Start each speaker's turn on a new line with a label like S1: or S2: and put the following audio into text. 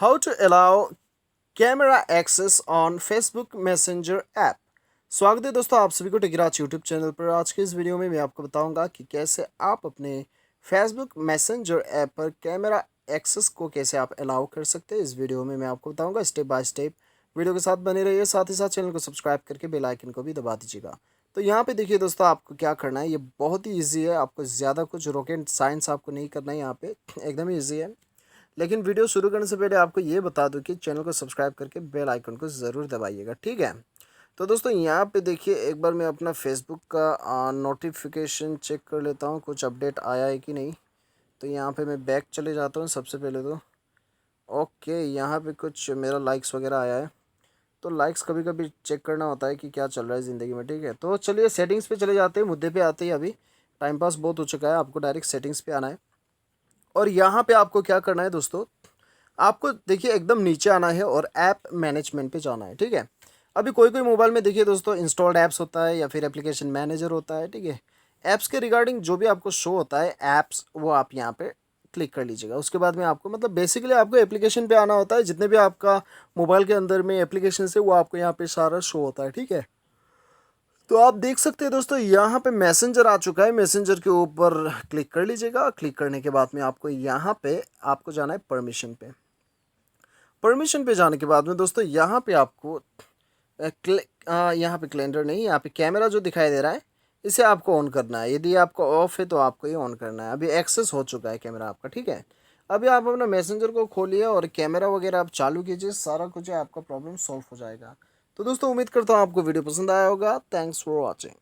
S1: How to allow camera access on Facebook Messenger app. स्वागत है दोस्तों आप सभी को टेकराज यूट्यूब चैनल पर। आज के इस वीडियो में मैं आपको बताऊंगा कि कैसे आप अपने फेसबुक मैसेंजर ऐप पर कैमरा एक्सेस को कैसे आप अलाउ कर सकते हैं। इस वीडियो में मैं आपको बताऊंगा स्टेप बाय स्टेप। वीडियो के साथ बने रहिए, साथ ही साथ चैनल को सब्सक्राइब करके बेल आइकन को भी दबा दीजिएगा। तो यहाँ पे देखिए दोस्तों, आपको क्या करना है, ये बहुत ही ईजी है। आपको ज़्यादा कुछ रॉकेट साइंस आपको नहीं करना है, यहाँ पे एकदम ईजी है। लेकिन वीडियो शुरू करने से पहले आपको ये बता दूं कि चैनल को सब्सक्राइब करके बेल आइकन को ज़रूर दबाइएगा, ठीक है। तो दोस्तों यहाँ पे देखिए, एक बार मैं अपना फेसबुक का नोटिफिकेशन चेक कर लेता हूँ, कुछ अपडेट आया है कि नहीं। तो यहाँ पे मैं बैक चले जाता हूँ सबसे पहले तो। ओके, यहाँ पे कुछ मेरा लाइक्स वगैरह आया है। तो लाइक्स कभी कभी चेक करना होता है कि क्या चल रहा है ज़िंदगी में, ठीक है। तो चलिए सेटिंग्स पे चले जाते हैं, मुद्दे पे आते हैं। अभी टाइम पास बहुत हो चुका है, आपको डायरेक्ट सेटिंग्स पे आना है। और यहाँ पे आपको क्या करना है दोस्तों, आपको देखिए एकदम नीचे आना है और ऐप मैनेजमेंट पे जाना है, ठीक है। अभी कोई कोई मोबाइल में देखिए दोस्तों इंस्टॉल्ड ऐप्स होता है या फिर एप्लीकेशन मैनेजर होता है, ठीक है। ऐप्स के रिगार्डिंग जो भी आपको शो होता है ऐप्स, वो आप यहाँ पे क्लिक कर लीजिएगा। उसके बाद में आपको मतलब बेसिकली आपको एप्लीकेशन पे आना होता है। जितने भी आपका मोबाइल के अंदर में एप्लीकेशन है वो आपको यहाँ पे सारा शो होता है, ठीक है। तो आप देख सकते हैं दोस्तों, यहाँ पे मैसेंजर आ चुका है। मैसेंजर के ऊपर क्लिक कर लीजिएगा। क्लिक करने के बाद में आपको यहाँ पे आपको जाना है परमिशन पे। परमिशन पे जाने के बाद में दोस्तों यहाँ पे आपको यहाँ पे कैलेंडर नहीं, यहाँ पे कैमरा जो दिखाई दे रहा है इसे आपको ऑन करना है। यदि आपको ऑफ है तो आपको ये ऑन करना है। अभी एक्सेस हो चुका है कैमरा आपका, ठीक है। अभी आप अपना मैसेंजर को खोलिए और कैमरा वगैरह आप चालू कीजिए, सारा कुछ है आपका प्रॉब्लम सॉल्व हो जाएगा। तो दोस्तों उम्मीद करता हूँ आपको वीडियो पसंद आया होगा। Thanks for watching.